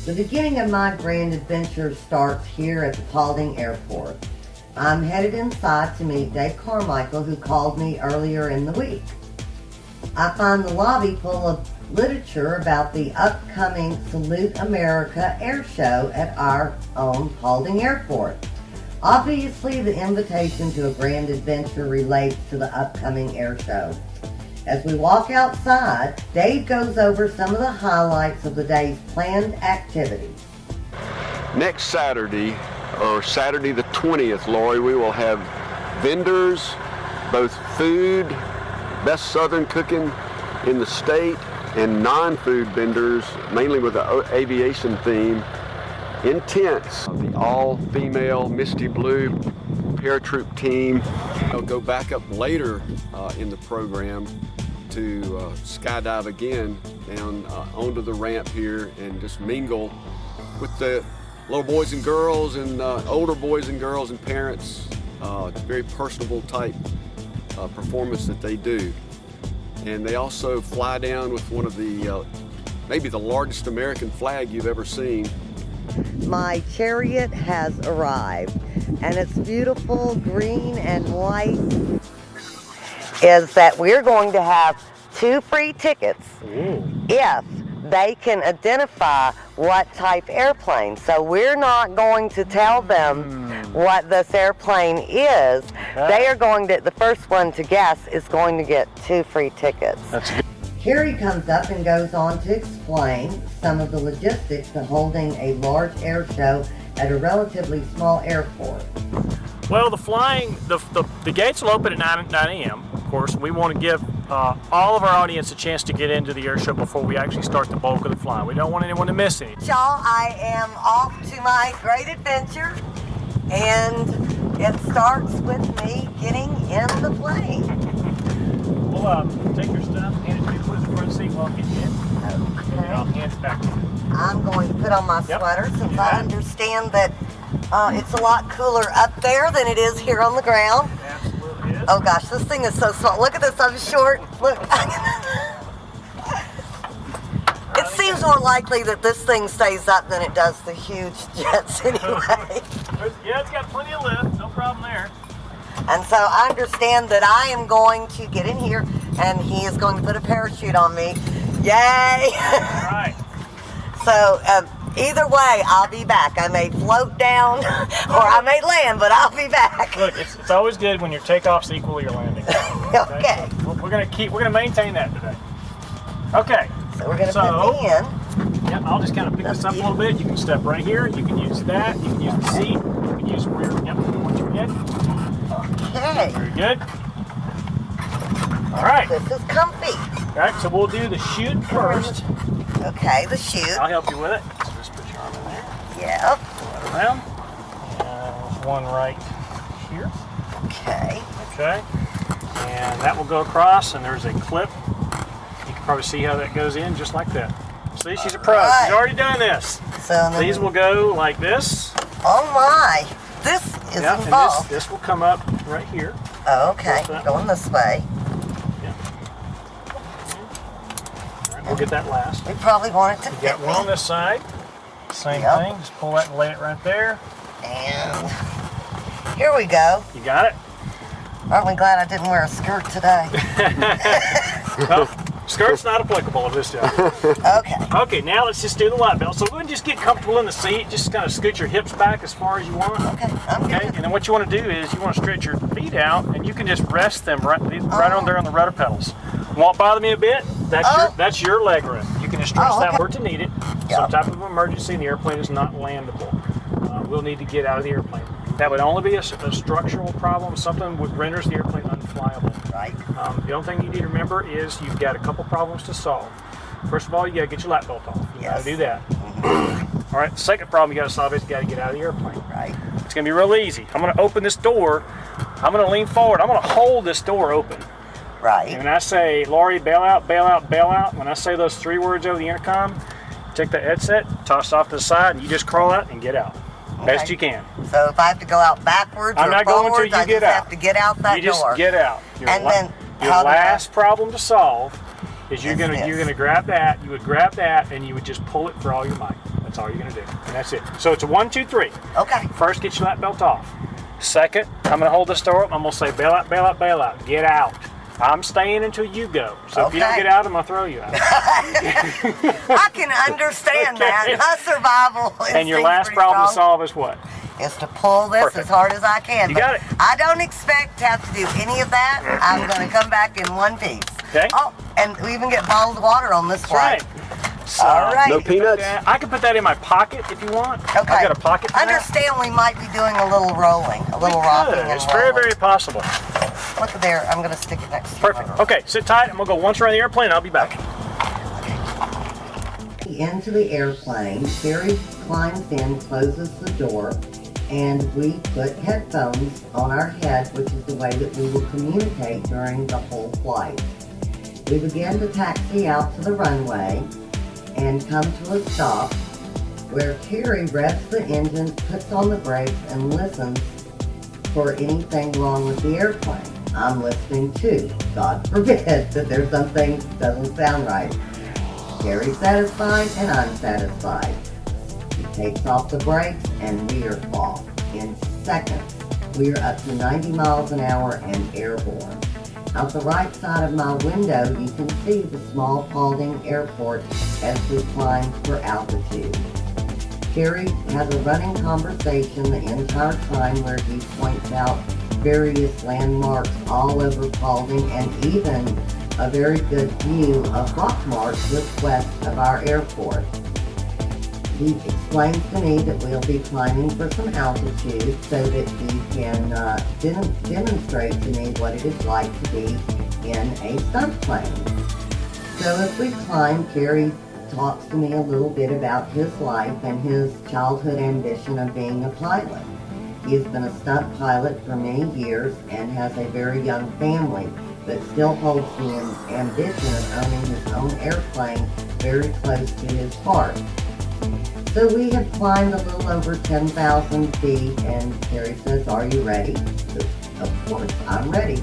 The beginning of my grand adventure starts here at the Paulding Airport. I'm headed inside to meet Dave Carmichael, who called me earlier in the week. I find the lobby full of literature about the upcoming Salute America air show at our own Paulding Airport. Obviously, the invitation to a grand adventure relates to the upcoming air show. As we walk outside, Dave goes over some of the highlights of the day's planned activities. Next Saturday, or Saturday the 20th, Laurie, we will have vendors, both food, best Southern cooking in the state, and non-food vendors, mainly with the aviation theme, in tents. The all-female Misty Blue paratroop team. I'll go back up later in the program to skydive again down onto the ramp here and just mingle with the little boys and girls and older boys and girls and parents. It's a very personable type performance that they do. And they also fly down with one of the, maybe the largest American flag you've ever seen. My chariot has arrived, and it's beautiful green and white. Is that we're going to have 2 free tickets if they can identify what type airplane. So we're not going to tell them what this airplane is. They are going to, the first one to guess is going to get 2 free tickets. That's good. Carrie comes up and goes on to explain some of the logistics to holding a large air show at a relatively small airport. Well, the flying, the gates will open at 9 a.m. Of course, we want to give all of our audience a chance to get into the air show before we actually start the bulk of the flying. We don't want anyone to miss any. Y'all, I am off to my great adventure, and it starts with me getting in the plane. Well, take your stuff, hand it to me, put it in the front seat while I get you in. Okay. And I'll hand it back to you. I'm going to put on my sweater since I understand that it's a lot cooler up there than it is here on the ground. Absolutely is. Oh gosh, this thing is so small. Look at this, I'm short. Look. It seems more likely that this thing stays up than it does the huge jets anyway. Yeah, it's got plenty of lift, no problem there. And so I understand that I am going to get in here and he is going to put a parachute on me. Yay! All right. So either way, I'll be back. I may float down or I may land, but I'll be back. Look, it's always good when your takeoff's equal to your landing. Okay. So we're gonna maintain that today. Okay. So we're gonna put me in. Yep, I'll just kind of pick this up a little bit. You can step right here. You can use that. You can use the seat. You can use where once you're in. Okay. Very good. All right. This is comfy. All right, so we'll do the chute first. Okay, the chute. I'll help you with it. So just put your arm in there. Yep. Right around. And there's one right here. Okay. Okay. And that will go across, and there's a clip. You can probably see how that goes in, just like that. See, she's a pro. Right. She's already done this. So These will go like this. Oh my! This is involved. And this will come up right here. Oh, okay. Going this way. Yeah. All right, we'll get that last. We probably want it to You fit got one on this side. Same Yep. thing. Just pull that and lay it right there. And here we go. You got it? Aren't we glad I didn't wear a skirt today? Well, skirt's not applicable at this time. Okay. Okay, now let's just do the light belt. So go ahead and just get comfortable in the seat. Just kind of scoot your hips back as far as you want. Okay, I'm Okay, good. and then what you want to do is you want to stretch your feet out, and you can just rest them right on there on the rudder pedals. Won't bother me a bit. That's your leg room. You can just stretch that where to need it. Some type of emergency, and the airplane is not landable. We'll need to get out of the airplane. That would only be a structural problem, something that renders the airplane unflyable. Right. The only thing you need to remember is you've got a couple problems to solve. First of all, you got to get your lap belt off. You got to do that. All right. The second problem you got to solve is you got to get out of the airplane. Right. It's going to be real easy. I'm going to open this door. I'm going to lean forward. I'm going to hold this door open. Right. And when I say, Laurie, bail out, bail out, bail out, when I say those 3 words over the intercom, take the headset, toss it off to the side, and you just crawl out and get out. Best you can. So if I have to go out backwards I'm or not forwards, going to. You get I just out. have to get out that You just door. get out. Your last problem to solve is you're gonna grab that. You would grab that and you would just pull it for all your might. That's all you're going to do. And that's it. So it's a 1, 2, 3. Okay. First, get your lap belt off. Second, I'm going to hold this door up. I'm going to say, bail out, bail out, bail out. Get out. I'm staying until you go. So if you don't get out, I'm going to throw you out. I can understand that. My survival instinct. And your last problem to solve is what? Is to pull this as hard as I can. You got it. I don't expect to have to do any of that. I'm going to come back in one piece. Okay. Oh, and we even get bottled water on this flight. Right. So, all right. No peanuts? I can put that in my pocket if you want. Okay. I've got a pocket for Understand we might be doing a little rolling, a little rocking and It's very, rolling. very possible. Look there. I'm going to stick it next to you. Perfect. Okay, sit tight. I'm going to go once around the airplane. I'll be back. Into the airplane, Carrie climbs in, closes the door, and we put headphones on our head, which is the way that we will communicate during the whole flight. We begin to taxi out to the runway and come to a stop where Carrie revs the engine, puts on the brakes, and listens for anything wrong with the airplane. I'm listening too. God forbid that there's something that doesn't sound right. Carrie's satisfied and I'm satisfied. He takes off the brakes and we are off. In seconds, we are up to 90 miles an hour and airborne. Out the right side of my window, you can see the small Paulding Airport as we climb for altitude. Carrie has a running conversation the entire time where he points out various landmarks all over Paulding and even a very good view of rock marks just west of our airport. He explains to me that we'll be climbing for some altitude so that he can demonstrate to me what it is like to be in a stunt plane. So as we climb, Carrie talks to me a little bit about his life and his childhood ambition of being a pilot. He has been a stunt pilot for many years and has a very young family, but still holds the ambition of owning his own airplane very close to his heart. So we have climbed a little over 10,000 feet, and Carrie says, "Are you ready?" Of course, I'm ready.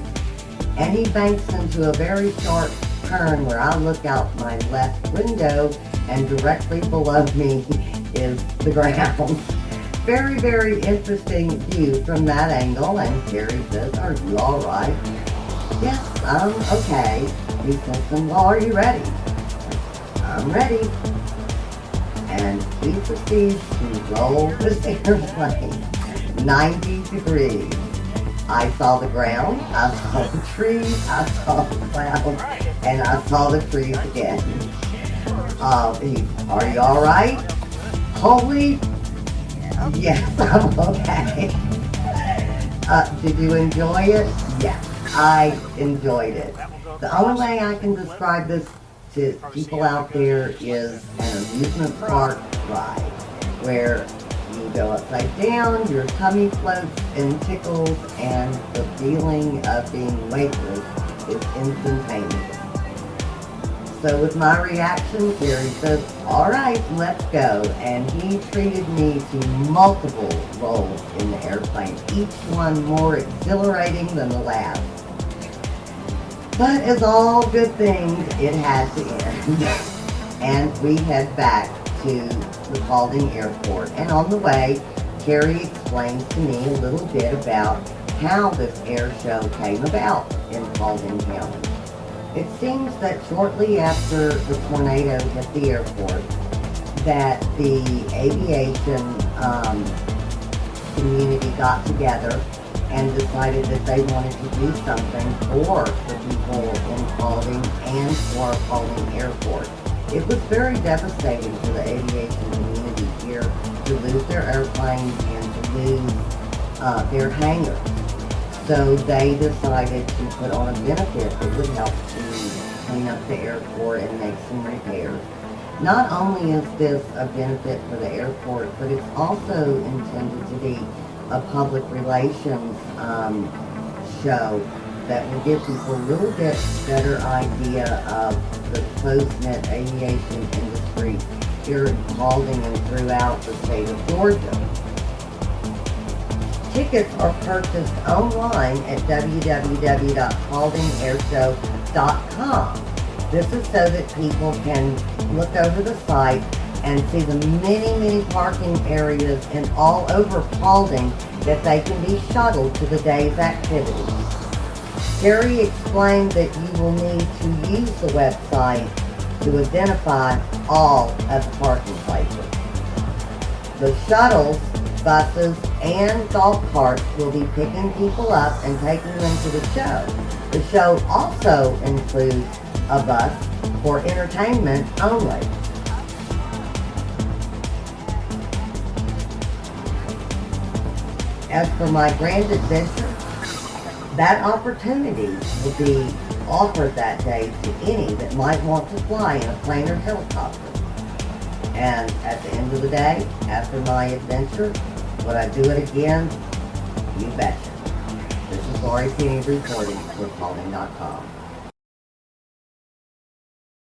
And he banks into a very sharp turn where I look out my left window, and directly below me is the ground. Very, very interesting view from that angle, and Carrie says, "Are you all right?" "Yes, I'm okay." He says, "Then, well, are you ready?" "I'm ready." And he proceeds to roll this airplane 90 degrees. I saw the ground, I saw the trees, I saw the clouds, and I saw the trees again. "Are you all right?" "Holy, yes, I'm okay." "Did you enjoy it?" "Yes, I enjoyed it." The only way I can describe this to people out there is an amusement park ride where you go upside down, your tummy floats and tickles, and the feeling of being weightless is instantaneous. So with my reaction, Gary says, "All right, let's go." And he treated me to multiple rolls in the airplane, each one more exhilarating than the last. But as all good things, it had to end. And we head back to the Paulding Airport. And on the way, Carrie explains to me a little bit about how this air show came about in Paulding County. It seems that shortly after the tornado hit the airport, that the aviation community got together and decided that they wanted to do something for the people in Paulding and for Paulding Airport. It was very devastating to the aviation community here to lose their airplanes and to lose their hangars. So they decided to put on a benefit that would help to clean up the airport and make some repairs. Not only is this a benefit for the airport, but it's also intended to be a public relations show that will give people a little bit better idea of the close-knit aviation industry here in Paulding and throughout the state of Georgia. Tickets are purchased online at www.pauldingairshow.com. This is so that people can look over the site, and see the many parking areas and all over Paulding that they can be shuttled to the day's activities. Terry explained that you will need to use the website to identify all of the parking places. The shuttles, buses, and golf carts will be picking people up and taking them to the show. The show also includes a bus for entertainment only. As for my grand adventure, that opportunity will be offered that day to any that might want to fly in a plane or helicopter. And at the end of the day, after my adventure, would I do it again? You betcha. This is Laurie Penney reporting for Paulding.com.